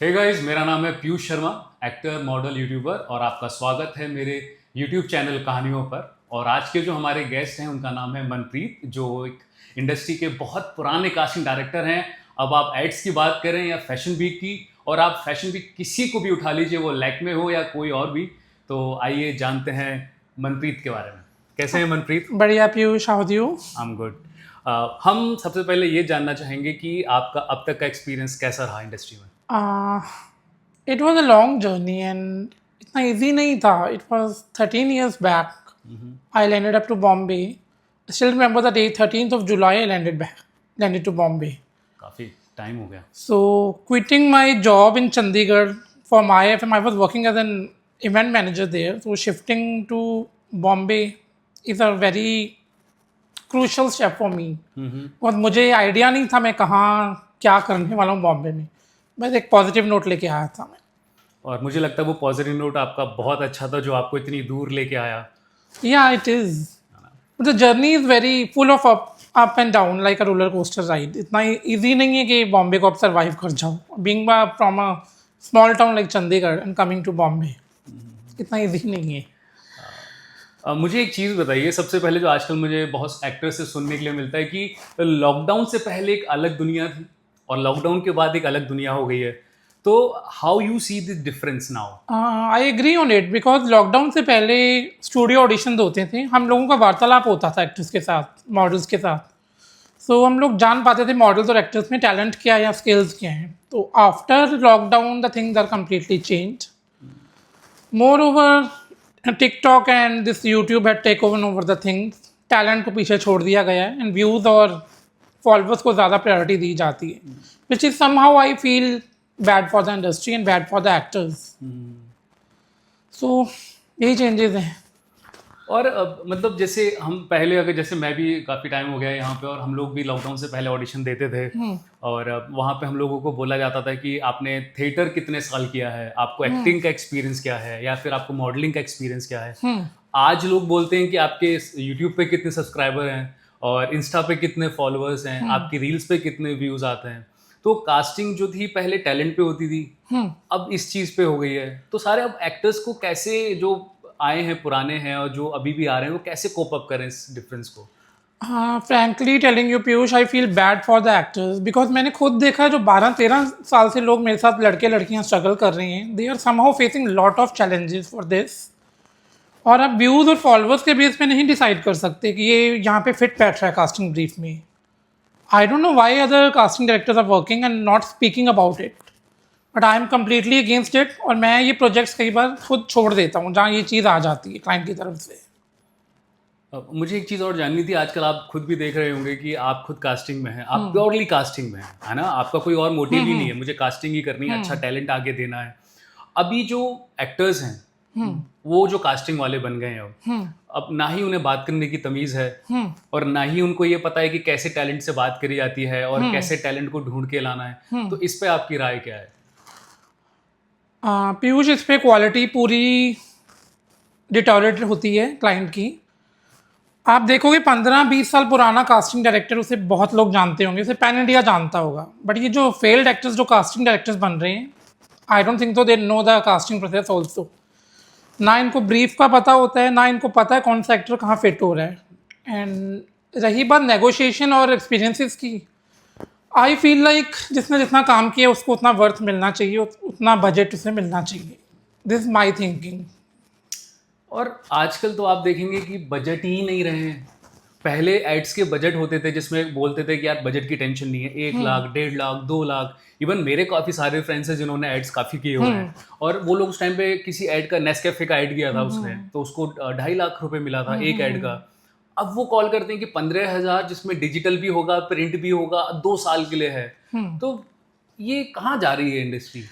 Hey guys, मेरा नाम है Piyush Sharma, actor, model, YouTuber और आपका स्वागत है मेरे यूट्यूब चैनल कहानियों पर। और आज के जो हमारे गेस्ट हैं उनका नाम है मनप्रीत, जो एक इंडस्ट्री के बहुत पुराने कास्टिंग डायरेक्टर हैं। अब आप एड्स की बात करें या फैशन वीक की, और आप फैशन वीक किसी को भी उठा लीजिए, वो लैक्मे हो या कोई और भी। तो आइए जानते हैं मनप्रीत के बारे में। कैसे हैं मनप्रीत? बढ़िया Piyush, how are you? I am good. हम सबसे पहले ये जानना चाहेंगे कि आपका अब तक का एक्सपीरियंस कैसा रहा इंडस्ट्री में? It was a long journey and इतना ईजी नहीं था. It was 13 years back. I landed up to Bombay. Still remember the day, 13th of July I landed to Bombay. काफ़ी टाइम हो गया। So quitting my job in Chandigarh for my FM, I was working as an event manager there. So shifting to Bombay is a very crucial step for me. और मुझे idea नहीं था मैं कहाँ क्या करने वाला हूँ बॉम्बे में. बस एक पॉजिटिव नोट लेके आया था मैं. और मुझे लगता है वो पॉजिटिव नोट आपका बहुत अच्छा था जो आपको इतनी दूर लेके आया। या it is. The journey is very full of up and down like a roller coaster ride. इतना ईजी नहीं है कि बॉम्बे को आप सर्वाइव कर जाओ. Being from a small town like Chandigarh and coming to Bombay, इतना ईजी नहीं है. मुझे एक चीज़ बताइए सबसे पहले, जो आजकल मुझे बहुत एक्टर से सुनने के लिए मिलता है कि लॉकडाउन से पहले एक अलग दुनिया थी और लॉकडाउन के बाद एक अलग दुनिया हो गई है। तो how you see this difference now? I agree on it because lockdown से पहले स्टूडियो ऑडिशन होते थे. हम लोगों का वार्तालाप होता था एक्टर्स के साथ, मॉडल्स के साथ. सो हम लोग जान पाते थे मॉडल्स और एक्टर्स में टैलेंट क्या है या स्किल्स क्या हैं. तो after lockdown the things are completely change. Moreover TikTok and this YouTube had take over the things. Talent को पीछे छोड़ दिया गया है एंड व्यूज़ और फॉलोअर्स को ज़्यादा प्रायोरिटी दी जाती है, which is somehow I feel bad for the industry and bad for the actors. So यही चेंजेस हैं. और मतलब जैसे हम पहले, अगर जैसे मैं भी काफ़ी टाइम हो गया है यहाँ पे, और हम लोग भी लॉकडाउन से पहले ऑडिशन देते थे। और वहाँ पे हम लोगों को बोला जाता था कि आपने थिएटर कितने साल किया है, आपको एक्टिंग का एक्सपीरियंस क्या है, या फिर आपको मॉडलिंग का एक्सपीरियंस क्या है। आज लोग बोलते हैं कि आपके यूट्यूब पे कितने सब्सक्राइबर हैं और इंस्टा पे कितने फॉलोअर्स हैं, आपकी रील्स पे कितने व्यूज़ आते हैं। तो कास्टिंग जो थी पहले टैलेंट पे होती थी, अब इस चीज़ पे हो गई है। तो सारे अब एक्टर्स को कैसे, जो आए हैं पुराने हैं और जो अभी भी आ रहे हैं, वो कैसे कोप अप करें इस डिफरेंस को? हाँ, frankly telling you Piyush, I feel bad for the actors because मैंने खुद देखा है जो 12-13 साल से लोग मेरे साथ लड़के लड़कियां स्ट्रगल कर रही हैं. They are somehow facing lot of challenges for this. और आप व्यूज़ और फॉलोअर्स के बेस पे नहीं डिसाइड कर सकते कि ये यहाँ पे फिट बैठ रहा है कास्टिंग ब्रीफ में. I don't know why other casting directors are working and not speaking about it, but I am completely against it. और मैं ये प्रोजेक्ट्स कई बार खुद छोड़ देता हूँ जहाँ ये चीज़ आ जाती है क्लाइंट की तरफ से. अब मुझे एक चीज़ और जाननी थी। आजकल आप खुद भी देख रहे होंगे कि आप खुद कास्टिंग में हैं, आप प्योरली कास्टिंग में हैं, है ना? आपका कोई और मोटिव ही नहीं है, मुझे कास्टिंग ही करनी है, अच्छा टैलेंट आगे देना है। अभी जो एक्टर्स हैं वो जो कास्टिंग वाले बन गए हैं, अब ना ही उन्हें बात करने की तमीज़ है और ना ही उनको ये पता है कि कैसे टैलेंट से बात करी जाती है और कैसे टैलेंट को ढूंढ के लाना है। तो इस पे आपकी राय क्या है? पीयूष, इस पे क्वालिटी पूरी डिटोरेट होती है क्लाइंट की. आप देखोगे 15-20 साल पुराना कास्टिंग डायरेक्टर, उसे बहुत लोग जानते होंगे, उसे पैन इंडिया जानता होगा. बट ये जो फेल्ड एक्टर्स जो कास्टिंग डायरेक्टर्स बन रहे हैं, आई डोंट थिंक तो they know the casting process also. ना इनको ब्रीफ का पता होता है, ना इनको पता है कौन सा एक्टर कहाँ फिट हो रहा है. एंड रही बात नेगोशिएशन और एक्सपीरियंसेस की, आई फील लाइक जिसने जितना काम किया उसको उतना वर्थ मिलना चाहिए, उतना बजट उसे मिलना चाहिए. This is my thinking. और आजकल तो आप देखेंगे कि बजट ही नहीं रहे हैं। पहले एड्स के बजट होते थे जिसमें बोलते थे कि यार बजट की टेंशन नहीं है, 1 लाख, 1.5 लाख, 2 लाख। इवन मेरे काफ़ी सारे फ्रेंड्स हैं जिन्होंने एड्स काफ़ी किए हुए हैं, और वो लोग उस टाइम पे किसी एड का, नेस्कैफे का एड किया था उसने, तो उसको 2.5 लाख रुपए मिला था एक एड का। अब वो कॉल करते हैं कि 15,000, जिसमें डिजिटल भी होगा, प्रिंट भी होगा, 2 साल के लिए है। तो ये कहाँ जा रही है इंडस्ट्री?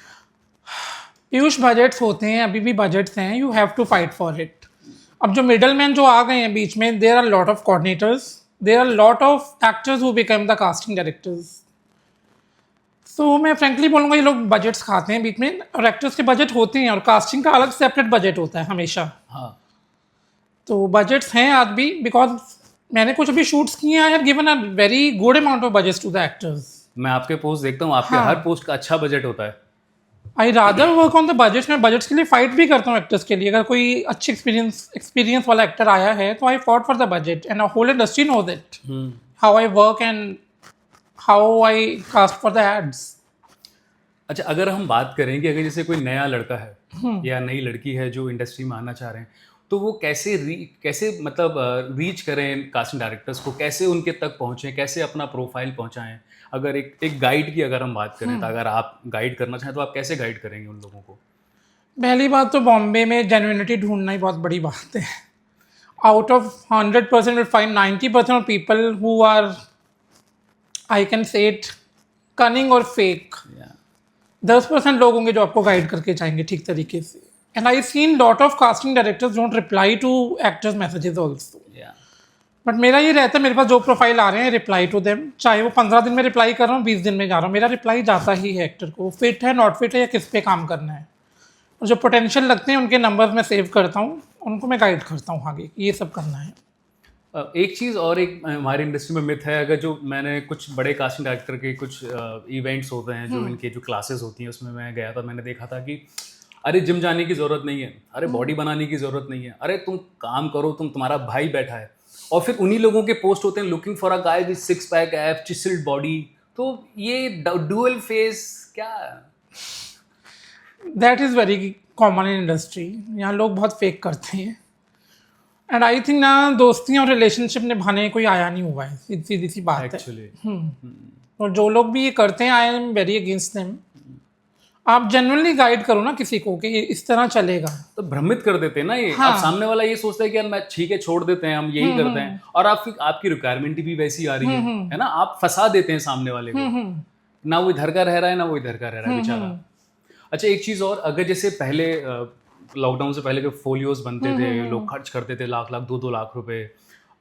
पीयूष, बजट्स होते हैं, अभी भी बजट्स हैं. You have to fight for it. अब जो मिडल मैन जो आ गए हैं बीच में, there are lot of coordinators, there are lot of actors who become the casting directors. So मैं फ्रेंकली बोलूँगा ये लोग बजट्स खाते हैं बीच में, और एक्टर्स के बजट होते हैं और कास्टिंग का अलग सेपरेट बजट होता है हमेशा. हाँ। तो बजट्स हैं आज भी, बिकॉज मैंने कुछ अभी शूट्स किए हैं, I have given a very good amount of budgets to the actors. मैं आपके पोस्ट देखता हूँ, आपके हर पोस्ट का अच्छा बजट होता है। I rather work on the budget. मैं बजट्स के लिए फाइट भी करता हूँ एक्टर्स के लिए। अगर कोई अच्छी एक्सपीरियंस वाला एक्टर आया है तो I fought for the budget and whole industry knows it how I work and how I cast for the ads. अच्छा, अगर हम बात करें कि अगर जैसे कोई नया लड़का है या नई लड़की है जो इंडस्ट्री में आना चाह रहे हैं, तो वो कैसे मतलब रीच करें कास्टिंग डायरेक्टर्स को, कैसे उनके तक पहुँचें, कैसे अपना प्रोफाइल पहुँचाएं? अगर एक गाइड की अगर हम बात करें, तो अगर आप गाइड करना चाहें तो आप कैसे गाइड करेंगे उन लोगों को? पहली बात तो बॉम्बे में जेन्युइनिटी ढूंढना ही बहुत बड़ी बात है। Out of 100% will find 90% of people who are, I can say it, cunning और फेक। 10% लोग होंगे जो आपको गाइड करके जाएंगे ठीक तरीके से। And I seen lot of casting directors don't reply to actors messages also. But मेरा ये रहता है, मेरे पास जो प्रोफाइल आ रहे हैं रिप्लाई टू देम, चाहे वो 15 दिन में रिप्लाई कर रहा हूँ, 20 दिन में जा रहा हूँ, मेरा रिप्लाई जाता ही है एक्टर को। फिट है, नॉट फिट है, या किस पे काम करना है। और जो पोटेंशियल लगते हैं उनके नंबर मैं सेव करता हूँ, उनको मैं गाइड करता हूँ आगे ये सब करना है। एक चीज़ और, एक हमारी इंडस्ट्री में मिथ है, अगर जो मैंने कुछ बड़े कास्टिंग डायरेक्टर के कुछ इवेंट्स होते हैं, जो इनके जो क्लासेस होती हैं, उसमें मैं गया था, मैंने देखा था कि अरे जिम जाने की ज़रूरत नहीं है, अरे बॉडी बनाने की ज़रूरत नहीं है, अरे तुम काम करो, तुम्हारा भाई बैठा है। और फिर उन्हीं लोगों के पोस्ट होते हैं looking for a guy with 6 pack ab, chiselled body. तो ये डुअल फेस क्या? That is very common in industry. यहाँ लोग बहुत फेक करते हैं। एंड आई थिंक ना, दोस्ती और रिलेशनशिप निभाने कोई आया नहीं हुआ है, सीधी सी बात है एक्चुअली। और जो लोग भी ये करते हैं, I am very against them. आप जनरली गाइड करो ना किसी को कि इस तरह चलेगा। तो भ्रमित कर देते हैं ना ये। हाँ। अब सामने वाला ये सोचता है कि यार मैं ठीक है, छोड़ देते हैं, हम यही करते हैं, और आपकी रिक्वायरमेंट भी वैसी आ रही है ना, आप फंसा देते हैं सामने वाले को। ना वो इधर का रह रहा है, ना वो इधर का रह रहा है बेचारा। अच्छा, एक चीज़ और, अगर जैसे पहले लॉकडाउन से पहले जो फोलियोज बनते थे, लोग खर्च करते थे लाख लाख 2-2 लाख रुपए,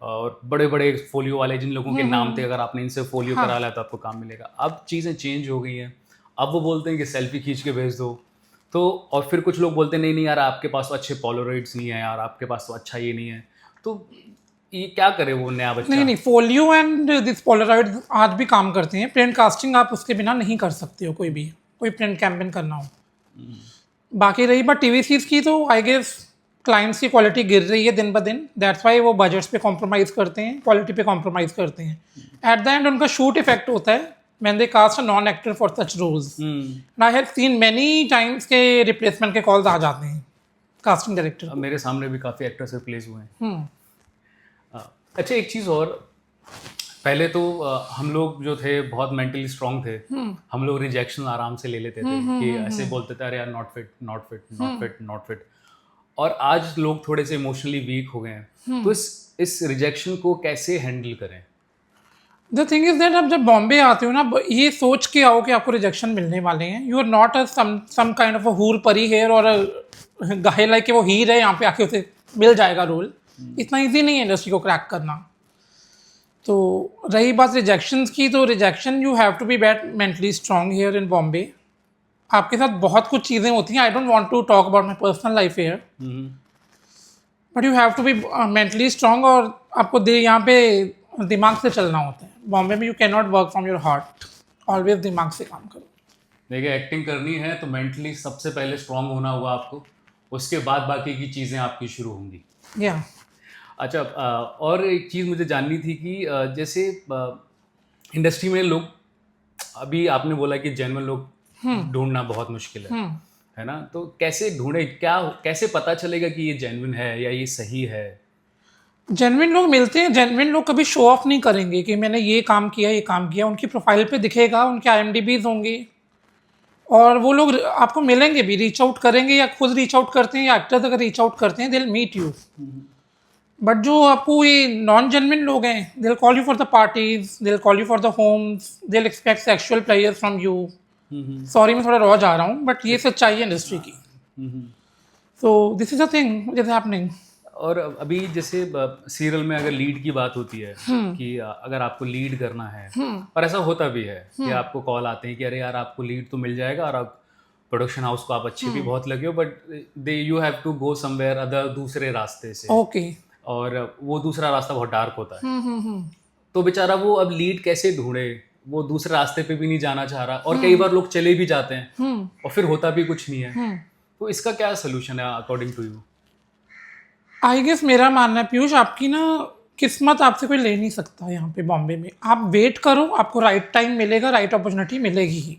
और बड़े बड़े फोलियो वाले जिन लोगों के नाम थे, अगर आपने इनसे फोलियो करा लिया तो आपको काम मिलेगा। अब चीज़ें चेंज हो गई हैं। अब वो बोलते हैं कि सेल्फी खींच के भेज दो। तो और फिर कुछ लोग बोलते हैं नहीं यार, आपके पास तो अच्छे पोलराइड्स नहीं है यार, आपके पास तो अच्छा ये नहीं है। तो ये क्या करे वो नया बच्चा? नहीं, फोलियो एंड दिस पोलराइड आज भी काम करते हैं। प्रिंट कास्टिंग आप उसके बिना नहीं कर सकते हो, कोई प्रिंट कैंपेन करना हो। बाकी रही बात टीवी सीरीज की, तो आई गेस क्लाइंट्स की क्वालिटी गिर रही है दिन ब दिन। दैट्स वाई वो बजट्स पे कॉम्प्रोमाइज़ करते हैं, क्वालिटी पे कॉम्प्रोमाइज़ करते हैं। एट द एंड उनका शूट इफेक्ट होता है when they cast a non-actor for such roles. And I have seen many times के रिप्लेसमेंट के कॉल्स आ जाते हैं कास्टिंग डायरेक्टर। मेरे सामने भी काफ़ी एक्टर्स रिप्लेस हुए हैं। अच्छा, एक चीज़ और, पहले तो हम लोग जो थे बहुत मेंटली स्ट्रांग थे। हम लोग रिजेक्शन आराम से ले लेते थे कि ऐसे बोलते थे अरे यार not fit, not fit, not fit, not fit. और आज लोग थोड़े से इमोशनली वीक हो गए हैं। तो इस रिजेक्शन को कैसे हैंडल करें? द थिंग इज दैट आप जब बॉम्बे आते हो ना, ये सोच के आओ कि आपको रिजेक्शन मिलने वाले हैं। You are not a some kind of a हूर परी हेयर और गाय लाइक वो हीर है, यहाँ पे आके उसे मिल जाएगा रोल। इतना इजी नहीं है इंडस्ट्री को क्रैक करना। तो रही बात रिजेक्शंस की, तो rejection you have to be mentally strong here in Bombay. आपके साथ बहुत कुछ चीज़ें होती हैं। I don't want to talk about my personal life here, but you have to be mentally strong. और आपको यहाँ पे दिमाग से चलना होता है। बॉम्बे में you can not work from your heart, always दिमाग से काम करो। देखिए, एक्टिंग करनी है तो मेंटली सबसे पहले स्ट्रांग होना होगा आपको, उसके बाद बाकी की चीज़ें आपकी शुरू होंगी। या अच्छा, और एक चीज़ मुझे जाननी थी कि जैसे इंडस्ट्री में लोग, अभी आपने बोला कि जेन्युइन लोग ढूंढना बहुत मुश्किल है ना? तो कैसे ढूंढे, कैसे पता चलेगा कि ये जेन्युइन है या ये सही है? जेन्युइन लोग मिलते हैं। जेन्युइन लोग कभी शो ऑफ नहीं करेंगे कि मैंने ये काम किया। उनकी प्रोफाइल पे दिखेगा, उनके IMDb's होंगे, और वो लोग आपको मिलेंगे भी, रीच आउट करेंगे, या खुद रीच आउट करते हैं, या एक्टर्स अगर रीच आउट करते हैं, they will meet you. But जो आपको ये नॉन जेन्युइन लोग हैं, they will call you for the parties, they will call you for the homes, they will expect sexual pleasure from you. Sorry मैं थोड़ा raw जा रहा हूँ, बट ये सच्चाई है इंडस्ट्री की। सो this is a thing which is happening. और अभी जैसे सीरियल में अगर लीड की बात होती है कि अगर आपको लीड करना है, और ऐसा होता भी है कि आपको कॉल आते हैं कि अरे यार आपको लीड तो मिल जाएगा, और आप प्रोडक्शन हाउस को आप अच्छे भी बहुत लगे हो, but you have to go somewhere other, दूसरे रास्ते से। ओके। और वो दूसरा रास्ता बहुत डार्क होता है। तो बेचारा वो अब लीड कैसे ढूंढे? वो दूसरे रास्ते पे भी नहीं जाना चाह रहा, और कई बार लोग चले भी जाते हैं और फिर होता भी कुछ नहीं है। तो इसका क्या सोल्यूशन है according to you? I guess मेरा मानना है पीयूष, आपकी ना किस्मत आपसे कोई ले नहीं सकता यहाँ पे बॉम्बे में। आप वेट करो, आपको राइट टाइम मिलेगा, राइट अपॉर्चुनिटी मिलेगी ही।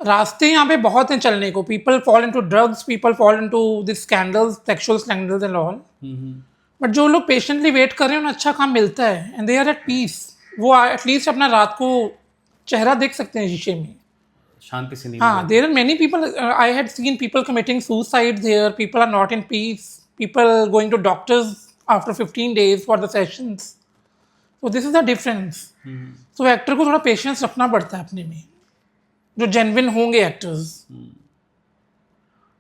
रास्ते यहाँ पे बहुत हैं चलने को। People fall into drugs, people fall into this scandals, sexual scandals and all. But जो लोग पेशेंटली वेट कर रहे हैं उन्हें अच्छा काम मिलता है and they are at peace. वो एटलीस्ट अपना रात को चेहरा देख सकते हैं शीशे में, शांति से नहीं हाँ। There are many people, I had seen people committing suicide there, people are not in peace, people going to doctors after 15 days for the sessions. So this is the difference. So actor को थोड़ा patience रखना पड़ता है अपने में, जो genuine होंगे actors.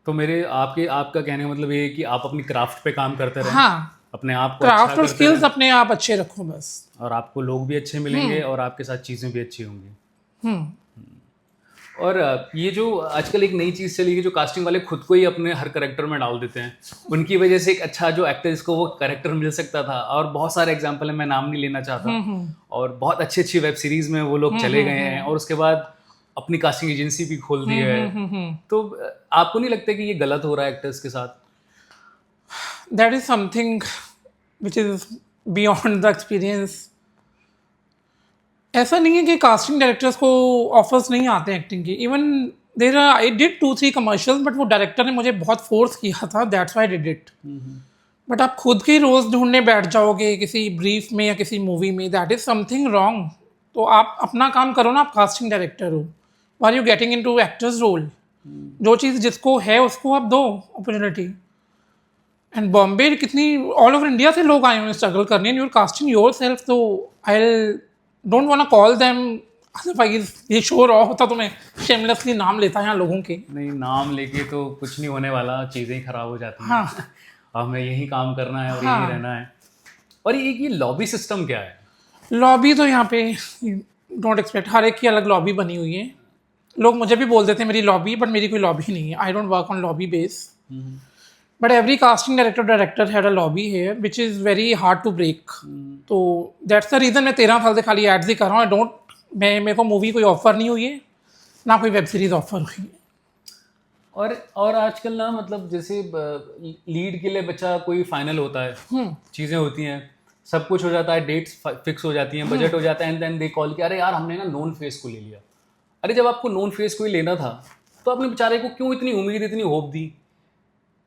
तो मेरे आपका कहने का मतलब ये है कि आप अपनी क्राफ्ट पे काम करते रहें, हाँ, अपने आप को क्राफ्ट अच्छा और करते स्किल्स रहें, अपने आप अच्छे रखो बस। और आपको लोग भी अच्छे मिलेंगे और आपके साथ चीज़ें भी अच्छी होंगी। और ये जो आजकल एक नई चीज़ चली है, जो कास्टिंग वाले खुद को ही अपने हर करेक्टर में डाल देते हैं, उनकी वजह से एक अच्छा जो एक्टर जिसको वो करेक्टर मिल सकता था, और बहुत सारे एग्जाम्पल है, मैं नाम नहीं लेना चाहता, और बहुत अच्छी अच्छी वेब सीरीज में वो लोग चले गए हैं और उसके बाद अपनी कास्टिंग एजेंसी भी खोल दी है। तो आपको नहीं लगता कि ये गलत हो रहा है एक्टर्स के साथ? That is something which is beyond the experience. ऐसा नहीं है कि कास्टिंग डायरेक्टर्स को ऑफर्स नहीं आते हैं एक्टिंग के। Even there I did 2-3 commercials, but वो डायरेक्टर ने मुझे बहुत फोर्स किया था, that's why I did it. But आप खुद के रोज़ ढूंढने बैठ जाओगे किसी ब्रीफ में या किसी मूवी में, दैट इज समथिंग रॉन्ग। तो आप अपना काम करो ना, आप कास्टिंग डायरेक्टर हो, are you getting into actors role? जो चीज़ जिसको है उसको आप दो अपॉर्चुनिटी। एंड बॉम्बे कितनी ऑल ओवर इंडिया से लोग आए हुए स्ट्रगल करने, and you're casting yourself. तो I don't want to call them, otherwise ये शो रॉ होता तो मैं शेमलेसली नाम लेता यहाँ लोगों के। नहीं, नाम लेके तो कुछ नहीं होने वाला, चीज़ें ही खराब हो जाती हैं। हाँ। हमें यही काम करना है और हाँ। यही रहना है। और ये लॉबी सिस्टम क्या है? लॉबी तो यहाँ पे डोंट एक्सपेक्ट, हर एक की अलग लॉबी बनी हुई है। लोग मुझे भी बोल देते हैं मेरी लॉबी, बट मेरी कोई लॉबी नहीं है। I don't work on lobby base, but every casting director had a lobby है which is very hard to break. तो दैट्स द रीज़न मैं 13 साल से खाली एड्स ही कर रहा हूँ। मेरे को मूवी कोई ऑफर नहीं हुई है, ना कोई वेब सीरीज ऑफर हुई है। और आजकल ना, मतलब जैसे लीड के लिए बच्चा कोई फाइनल होता है, चीज़ें होती हैं, सब कुछ हो जाता है, डेट्स फिक्स हो जाती हैं, बजट हो जाता है, एंड देन दे कॉल कि अरे यार हमने ना नोन फेस को ले लिया। अरे जब आपको नोन फेस को ही लेना था तो आपने बेचारे को क्यों इतनी उम्मीद, इतनी hope the?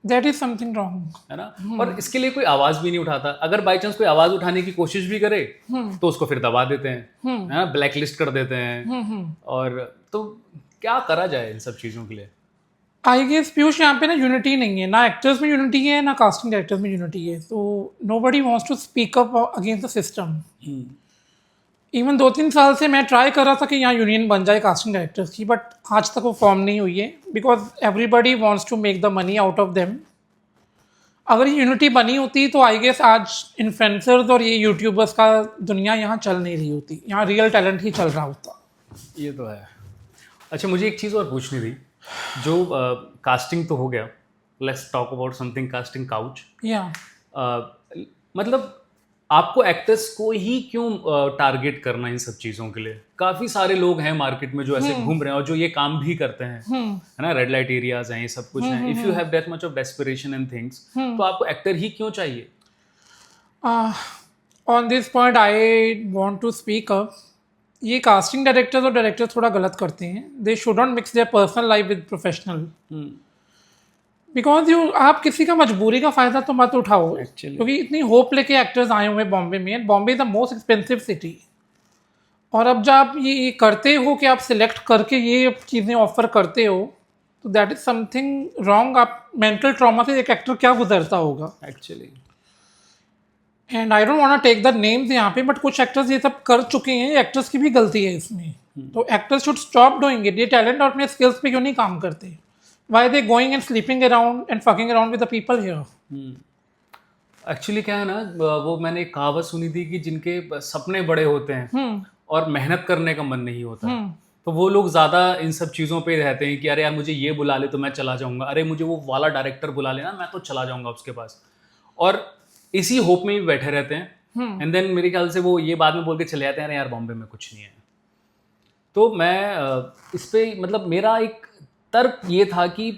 That is something wrong, है ना। और इसके लिए कोई आवाज़ भी नहीं उठाता। अगर बाई चांस कोई आवाज़ उठाने की कोशिश भी करे तो उसको फिर दबा देते हैं, है ना, ब्लैक लिस्ट कर देते हैं। और तो क्या करा जाए इन सब चीज़ों के लिए? आई गेस पीयूष यहाँ पे ना यूनिटी नहीं है, ना एक्टर्स में यूनिटी है, ना कास्टिंग डायरेक्टर्स में यूनिटी है। तो nobody wants to speak up against the system. Even 2-3 साल से मैं ट्राई कर रहा था कि यहाँ यूनियन बन जाए कास्टिंग डायरेक्टर्स की, बट आज तक वो फॉर्म नहीं हुई है, because everybody wants to make the money out of them. अगर ये यूनिटी बनी होती तो आई गेस आज इन्फ्लुएंसर्स और ये यूट्यूबर्स का दुनिया यहाँ चल नहीं रही होती, यहाँ रियल टैलेंट ही चल रहा होता। ये तो है। अच्छा, मुझे एक चीज़ और पूछनी थी। जो कास्टिंग तो हो गया, let's talk about something casting couch. या मतलब आपको एक्टर्स को ही क्यों टारगेट करना इन सब चीज़ों के लिए? काफ़ी सारे लोग हैं मार्केट में जो ऐसे घूम रहे हैं और जो ये काम भी करते हैं, है ना, रेड लाइट एरियाज हैं, ये सब कुछ है। If you have that much of desperation and things, तो आपको एक्टर ही क्यों चाहिए? On this point I want to speak up. ये कास्टिंग डायरेक्टर्स और डायरेक्टर्स थोड़ा गलत करते हैं। They should not mix their personal life with professional, because आप किसी का मजबूरी का फ़ायदा तो मत उठाओ, क्योंकि इतनी होप लेके एक्टर्स आए हुए बॉम्बे में। Bombay is the most expensive city, और अब जब आप ये करते हो कि आप सिलेक्ट करके ये चीज़ें ऑफर करते हो, तो दैट इज़ समथिंग रॉन्ग। आप मेंटल ट्रॉमा से एक एक्टर क्या गुजरता होगा actually. And I don't want to take the names यहाँ पे, बट कुछ एक्टर्स ये सब कर चुके हैं, एक्टर्स की भी गलती है इसमें। तो actors should stop doing it. ये टैलेंट और अपने स्किल्स पे क्यों नहीं काम करते? Why are they going and sleeping around and fucking around with the people here? Actually क्या है ना, वो मैंने एक कहावत सुनी थी कि जिनके सपने बड़े होते हैं और मेहनत करने का मन नहीं होता, तो वो लोग ज़्यादा इन सब चीज़ों पे रहते हैं कि अरे यार मुझे ये बुला ले तो मैं चला जाऊँगा, अरे मुझे वो वाला डायरेक्टर बुला लेना मैं तो चला जाऊँगा उसके पास, और इसी होप में भी बैठे रहते हैं। एंड देन मेरे ख्याल से वो ये बाद में बोल के चले जाते हैं अरे यार बॉम्बे में कुछ नहीं है। तो मैं इस पे मतलब मेरा एक तर्क ये था कि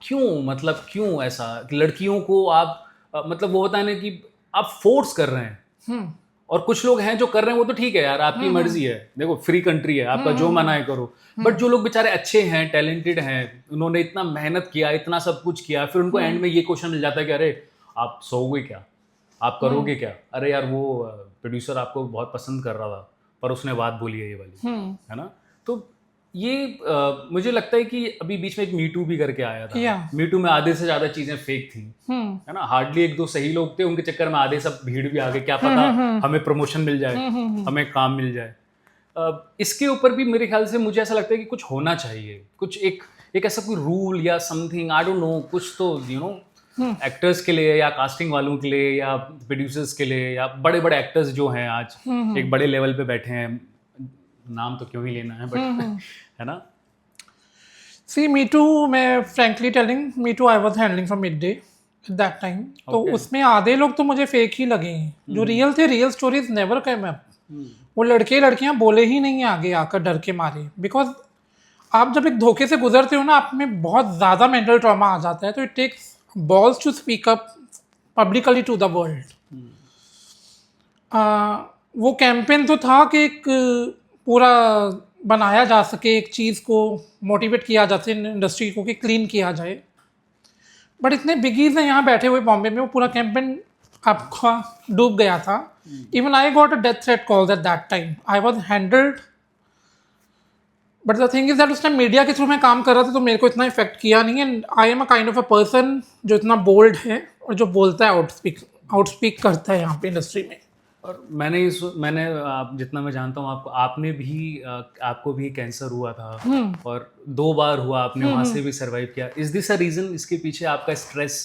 क्यों ऐसा लड़कियों को आप मतलब वो होता है ना कि आप फोर्स कर रहे हैं, और कुछ लोग हैं जो कर रहे हैं वो तो ठीक है यार, आपकी मर्जी है, देखो फ्री कंट्री है, आपका जो मना है करो। बट जो लोग बेचारे अच्छे हैं, टैलेंटेड हैं, उन्होंने इतना मेहनत किया, इतना सब कुछ किया, फिर उनको एंड में ये क्वेश्चन मिल जाता है कि अरे आप सोओगे क्या, आप करोगे क्या, अरे यार वो प्रोड्यूसर आपको बहुत पसंद कर रहा था पर उसने बात बोली है ये वाली, है ना। तो ये मुझे लगता है कि अभी बीच में एक मीटू भी करके आया था। Yeah. मीटू में आधे से ज्यादा चीजें फेक थी, है ना, हार्डली एक दो सही लोग थे, उनके चक्कर में आधे सब भीड़ भी आ गए, क्या पता हमें प्रमोशन मिल जाए, हमें काम मिल जाए। इसके ऊपर भी मेरे ख्याल से मुझे ऐसा लगता है कि कुछ होना चाहिए, कुछ एक ऐसा कोई रूल या समथिंग, आई डोंट नो, कुछ तो एक्टर्स के लिए या कास्टिंग वालों के लिए या प्रोड्यूसर्स के लिए या बड़े बड़े एक्टर्स जो हैं आज एक बड़े लेवल पे बैठे हैं, नाम तो क्यों ही लेना है बट है ना। सी मी टू, मैं frankly telling, me too I was handling from mid day at that time, तो उसमें आधे लोग तो मुझे फेक ही लगे हैं, जो रियल थे, real stories never came up. वो लड़के लड़कियां बोले ही नहीं आगे आकर डर के मारे, बिकॉज आप जब एक धोखे से गुजरते हो ना, आप में बहुत ज़्यादा मेंटल ट्रॉमा आ जाता है, तो it takes balls to speak up publicly to the world. वो कैंपेन तो था कि एक पूरा बनाया जा सके, एक चीज़ को मोटिवेट किया जा सके इंडस्ट्री को कि क्लीन किया जाए, बट इतने बिगीज हैं यहाँ बैठे हुए बॉम्बे में, वो पूरा कैंपेन आपका डूब गया था। Even I got a death threat call at that time, I was handled, but the thing is that उस टाइम मीडिया के थ्रू मैं काम कर रहा था तो मेरे को इतना इफेक्ट किया नहीं है। I am a kind of a person जो इतना बोल्ड है और जो बोलता है आउटस्पीक करता है यहाँ पे इंडस्ट्री में। और मैंने आप जितना मैं जानता हूँ आपको भी कैंसर हुआ था और 2 बार हुआ, आपने वहाँ से भी सरवाइव किया। इज दिस अ रीज़न, इसके पीछे आपका स्ट्रेस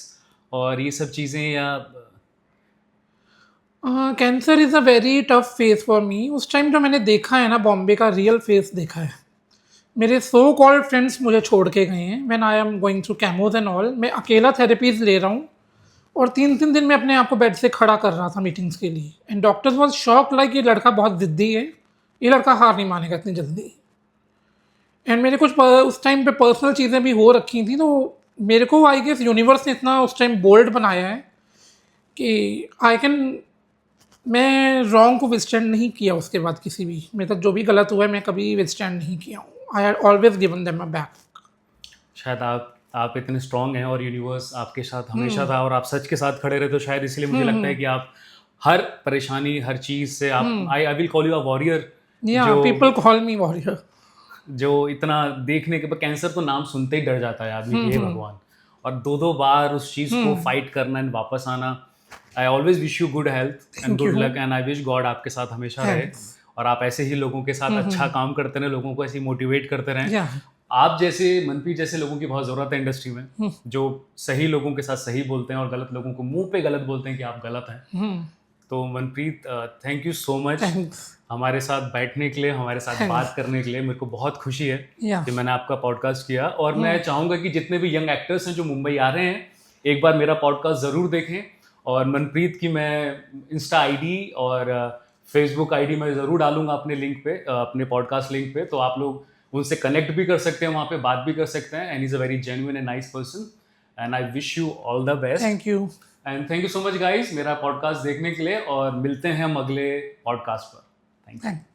और ये सब चीज़ें, या cancer is a very tough face for me. उस टाइम जो मैंने देखा है ना, बॉम्बे का रियल फेस देखा है, मेरे सो कॉल्ड फ्रेंड्स मुझे छोड़ के गए हैं when I am going through कैमोज एंड ऑल। मैं अकेला थेरेपीज ले रहा हूँ और 3-3 दिन में अपने आप को बेड से खड़ा कर रहा था मीटिंग्स के लिए, and doctors was shock like ये लड़का बहुत ज़िद्दी है, ये लड़का हार नहीं मानेगा इतनी जल्दी। एंड मेरे कुछ उस टाइम पे पर्सनल चीज़ें भी हो रखी थी, तो मेरे को आई गेस यूनिवर्स ने इतना उस टाइम बोल्ड बनाया है कि मैं रॉन्ग को विथस्टैंड नहीं किया। उसके बाद किसी भी मेरे साथ जो भी गलत हुआ है मैं कभी विथस्टैंड नहीं किया हूँ। I had always given them a back. शायद आप इतने स्ट्रांग हैं और यूनिवर्स आपके साथ हमेशा था और आप सच के साथ खड़े रहे, तो शायद इसलिए मुझे लगता है कि आप हर परेशानी, हर चीज़ से आप I will call you a warrior. या पीपल कॉल मी वॉरियर। जो इतना देखने के बाद कैंसर तो नाम सुनते ही डर जाता है आदमी कि हे भगवान, और 2 बार उस चीज़ को फाइट करना एंड वापस आना। I always wish you good health and good luck, and I wish God आपके साथ हमेशा रहे और आप ऐसे ही लोगों के साथ अच्छा काम करते रहें, लोगों को ऐसे ही मोटिवेट करते रहें। आप जैसे मनप्रीत जैसे लोगों की बहुत ज़रूरत है इंडस्ट्री में, जो सही लोगों के साथ सही बोलते हैं और गलत लोगों को मुंह पे गलत बोलते हैं कि आप गलत हैं। तो Manpreet, thank you so much हमारे साथ बैठने के लिए, हमारे साथ बात करने के लिए। मेरे को बहुत खुशी है कि मैंने आपका पॉडकास्ट किया, और मैं चाहूँगा कि जितने भी यंग एक्टर्स हैं जो मुंबई आ रहे हैं, एक बार मेरा पॉडकास्ट ज़रूर देखें। और मनप्रीत की मैं इंस्टा आईडी और फेसबुक आईडी मैं ज़रूर डालूंगा अपने लिंक पे, अपने पॉडकास्ट लिंक पे, तो आप लोग उनसे कनेक्ट भी कर सकते हैं, वहाँ पे बात भी कर सकते हैं। And is a very genuine and nice person, and I wish you all the best. Thank you and thank you so much guys मेरा पॉडकास्ट देखने के लिए, और मिलते हैं हम अगले पॉडकास्ट पर। Thank you.